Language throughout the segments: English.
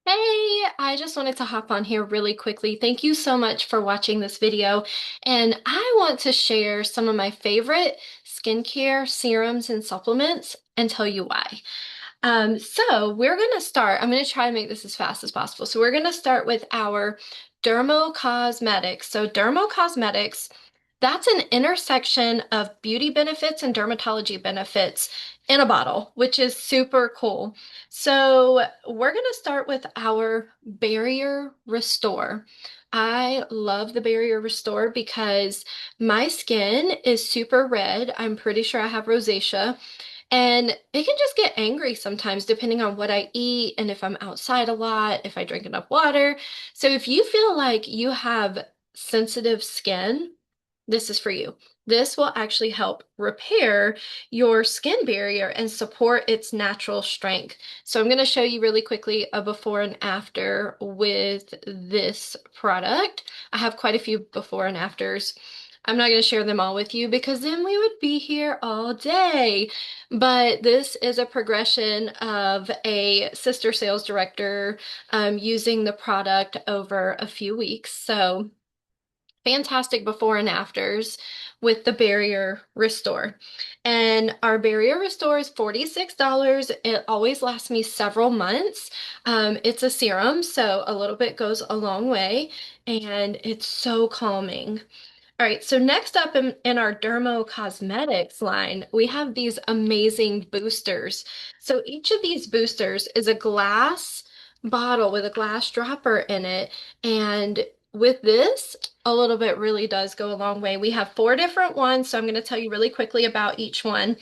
Hey, I just wanted to hop on here really quickly. Thank you so much for watching this video. And I want to share some of my favorite skincare serums and supplements and tell you why. So we're going to start, I'm going to try to make this as fast as possible. So we're going to start with our Dermocosmetics. So Dermocosmetics, that's an intersection of beauty benefits and dermatology benefits in a bottle, which is super cool. So we're going to start with our Barrier Restore. I love the Barrier Restore because my skin is super red. I'm pretty sure I have rosacea. And it can just get angry sometimes depending on what I eat and if I'm outside a lot, if I drink enough water. So if you feel like you have sensitive skin, this is for you. This will actually help repair your skin barrier and support its natural strength. So I'm going to show you really quickly a before and after with this product. I have quite a few before and afters. I'm not going to share them all with you because then we would be here all day. But this is a progression of a sister sales director using the product over a few weeks. So fantastic before and afters with the Barrier Restore. And our Barrier Restore is $46. It always lasts me several months. It's a serum, so a little bit goes a long way, and it's so calming. All right, so next up in our Dermocosmetics line, we have these amazing boosters. So each of these boosters is a glass bottle with a glass dropper in it. And with this, a little bit really does go a long way. We have four different ones, so I'm going to tell you really quickly about each one.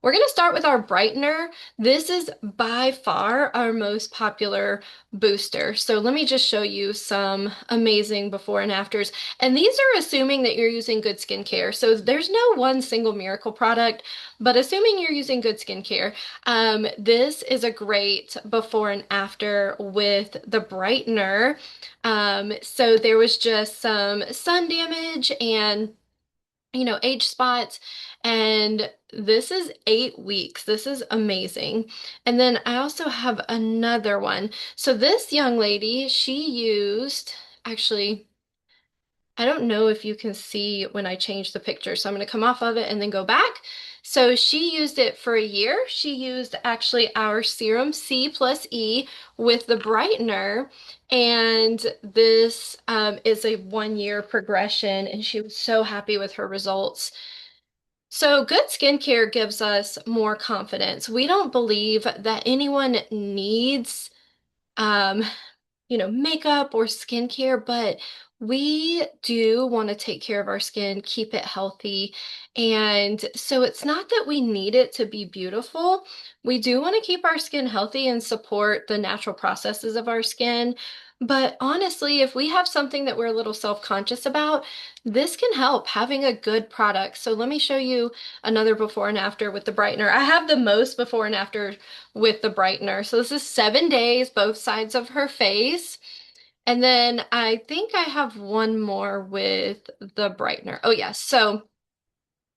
We're going to start with our Brightener. This is by far our most popular booster. So let me just show you some amazing before and afters. And these are assuming that you're using good skincare. So there's no one single miracle product, but assuming you're using good skincare, this is a great before and after with the Brightener. So there was just some sun damage and age spots. And this is 8 weeks. This is amazing. And then I also have another one. So this young lady, she used, actually, I don't know if you can see when I change the picture, so I'm going to come off of it and then go back. So she used it for a year. She used actually our serum C plus E with the brightener, and this is a 1 year progression, and she was so happy with her results. So, good skincare gives us more confidence. We don't believe that anyone needs um, makeup or skincare, but we do want to take care of our skin, keep it healthy. And so it's not that we need it to be beautiful. We do want to keep our skin healthy and support the natural processes of our skin. But honestly, if we have something that we're a little self-conscious about, this can help having a good product. So let me show you another before and after with the brightener. I have the most before and after with the brightener. So this is 7 days, both sides of her face. And then I think I have one more with the brightener. Oh, yes. So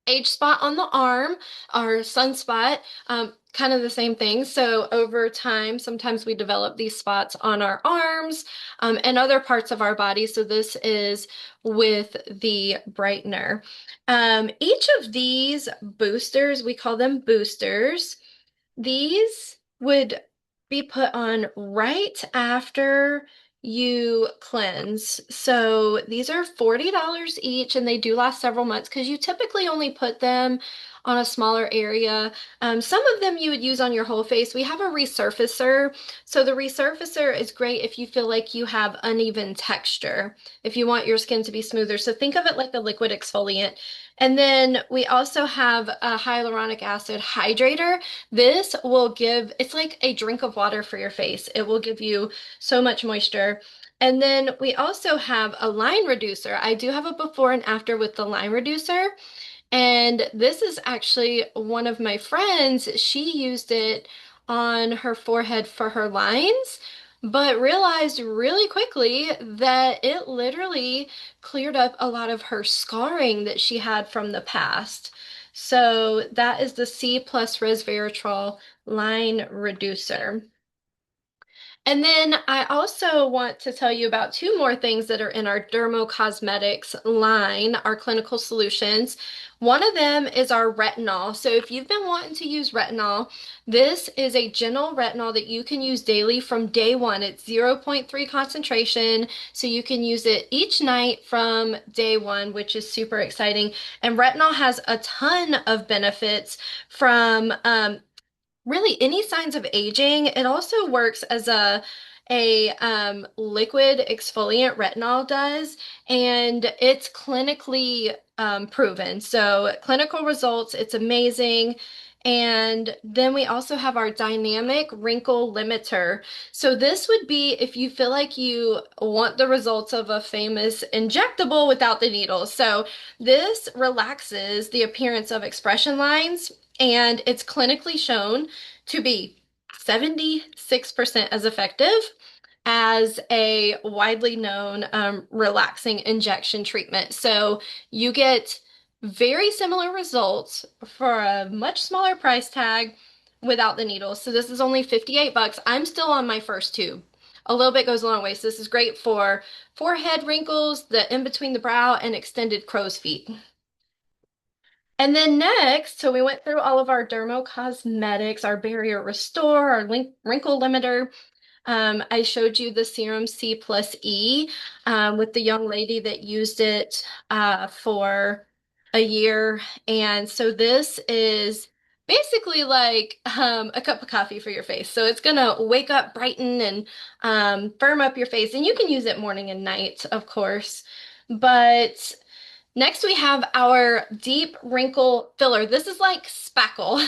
age spot on the arm, our sunspot, kind of the same thing. So over time, sometimes we develop these spots on our arms, and other parts of our body. So this is with the brightener. Each of these boosters, we call them boosters. These would be put on right after you cleanse. So these are $40 each, and they do last several months because you typically only put them on a smaller area. Some of them you would use on your whole face. We have a resurfacer. So the resurfacer is great if you feel like you have uneven texture, if you want your skin to be smoother. So think of it like a liquid exfoliant. And then we also have a hyaluronic acid hydrator. This will give, it's like a drink of water for your face. It will give you so much moisture. And then we also have a line reducer. I do have a before and after with the line reducer. And this is actually one of my friends. She used it on her forehead for her lines, but realized really quickly that it literally cleared up a lot of her scarring that she had from the past. So that is the C plus resveratrol line reducer. And then I also want to tell you about two more things that are in our Dermocosmetics line, our clinical solutions. One of them is our retinol. So if you've been wanting to use retinol, this is a gentle retinol that you can use daily from day one. It's zero point 0.3 concentration, so you can use it each night from day one, which is super exciting. And retinol has a ton of benefits from really any signs of aging. It also works as a liquid exfoliant, retinol does, and it's clinically proven. So clinical results, it's amazing. And then we also have our dynamic wrinkle limiter. So this would be if you feel like you want the results of a famous injectable without the needle. So this relaxes the appearance of expression lines, and it's clinically shown to be 76% as effective as a widely known relaxing injection treatment. So you get very similar results for a much smaller price tag without the needle. So this is only 58 bucks. I'm still on my first tube. A little bit goes a long way. So this is great for forehead wrinkles, the in between the brow, and extended crow's feet. And then next, so we went through all of our Dermocosmetics, our barrier restore, our wrinkle limiter. I showed you the serum C plus E with the young lady that used it for a year. And so this is basically like a cup of coffee for your face. So it's gonna wake up, brighten, and firm up your face. And you can use it morning and night, of course. But next, we have our deep wrinkle filler. This is like spackle.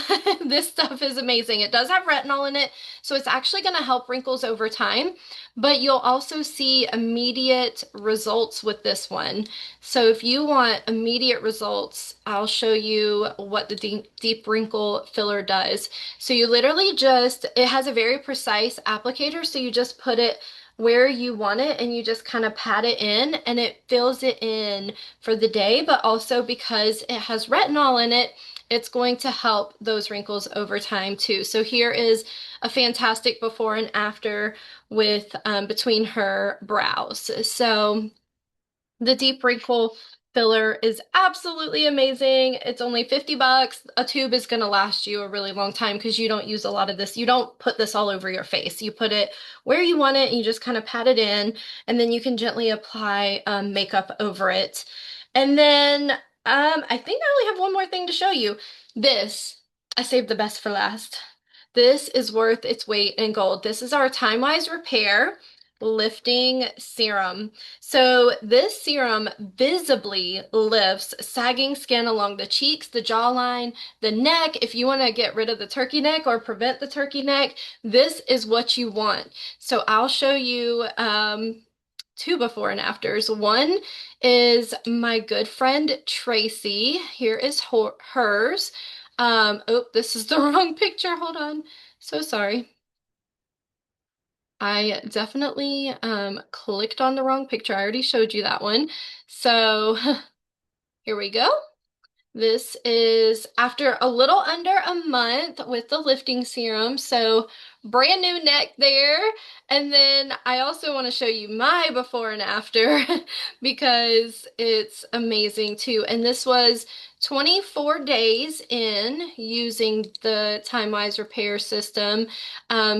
This stuff is amazing. It does have retinol in it, so it's actually going to help wrinkles over time, but you'll also see immediate results with this one. So if you want immediate results, I'll show you what the deep wrinkle filler does. So you literally just, it has a very precise applicator, so you just put it where you want it and you just kind of pat it in and it fills it in for the day, but also because it has retinol in it, it's going to help those wrinkles over time too. So here is a fantastic before and after with between her brows. So the deep wrinkle filler is absolutely amazing. It's only 50 bucks. A tube is going to last you a really long time because you don't use a lot of this. You don't put this all over your face. You put it where you want it and you just kind of pat it in, and then you can gently apply makeup over it. And then I think I only have one more thing to show you. This, I saved the best for last. This is worth its weight in gold. This is our Time-Wise Repair Lifting Serum. So this serum visibly lifts sagging skin along the cheeks, the jawline, the neck. If you want to get rid of the turkey neck or prevent the turkey neck, this is what you want. So I'll show you two before and afters. One is my good friend Tracy. Here is hers. Oh, this is the wrong picture. Hold on. So sorry. I definitely clicked on the wrong picture. I already showed you that one. So here we go. This is after a little under a month with the lifting serum. So brand new neck there. And then I also want to show you my before and after because it's amazing too. And this was 24 days in using the Time-Wise Repair system,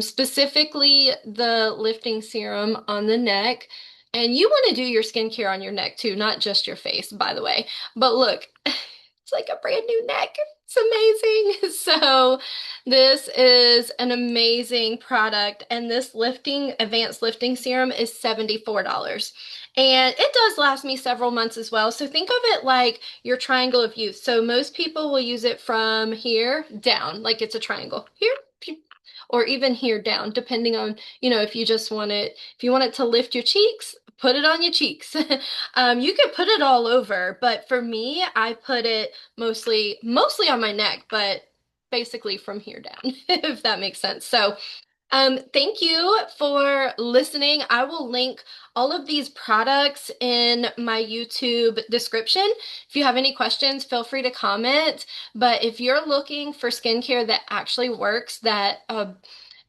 specifically the lifting serum on the neck. And you want to do your skincare on your neck too, not just your face, by the way. But look, it's like a brand new neck. It's amazing. So this is an amazing product, and this advanced lifting serum is $74. And it does last me several months as well. So think of it like your triangle of youth. So most people will use it from here down, like it's a triangle. Here, or even here down, depending on, if you just want it, if you want it to lift your cheeks, put it on your cheeks. You could put it all over, but for me, I put it mostly on my neck, but basically from here down, if that makes sense. So thank you for listening. I will link all of these products in my YouTube description. If you have any questions, feel free to comment. But if you're looking for skincare that actually works, that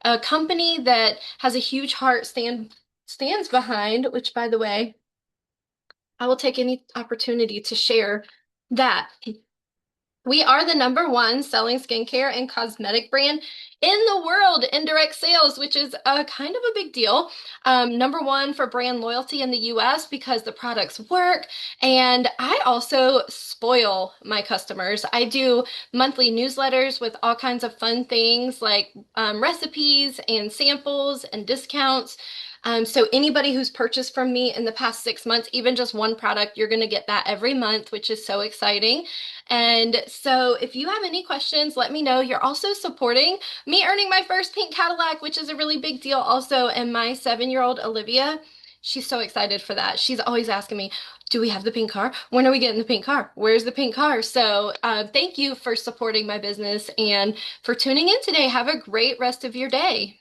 a company that has a huge heart stands behind, which by the way, I will take any opportunity to share that. We are the number one selling skincare and cosmetic brand in the world in direct sales, which is a kind of a big deal. Number one for brand loyalty in the US because the products work. And I also spoil my customers. I do monthly newsletters with all kinds of fun things like recipes and samples and discounts. So anybody who's purchased from me in the past 6 months, even just one product, you're going to get that every month, which is so exciting. And so if you have any questions, let me know. You're also supporting me earning my first pink Cadillac, which is a really big deal also. And my 7-year-old Olivia, she's so excited for that. She's always asking me, do we have the pink car? When are we getting the pink car? Where's the pink car? So thank you for supporting my business and for tuning in today. Have a great rest of your day.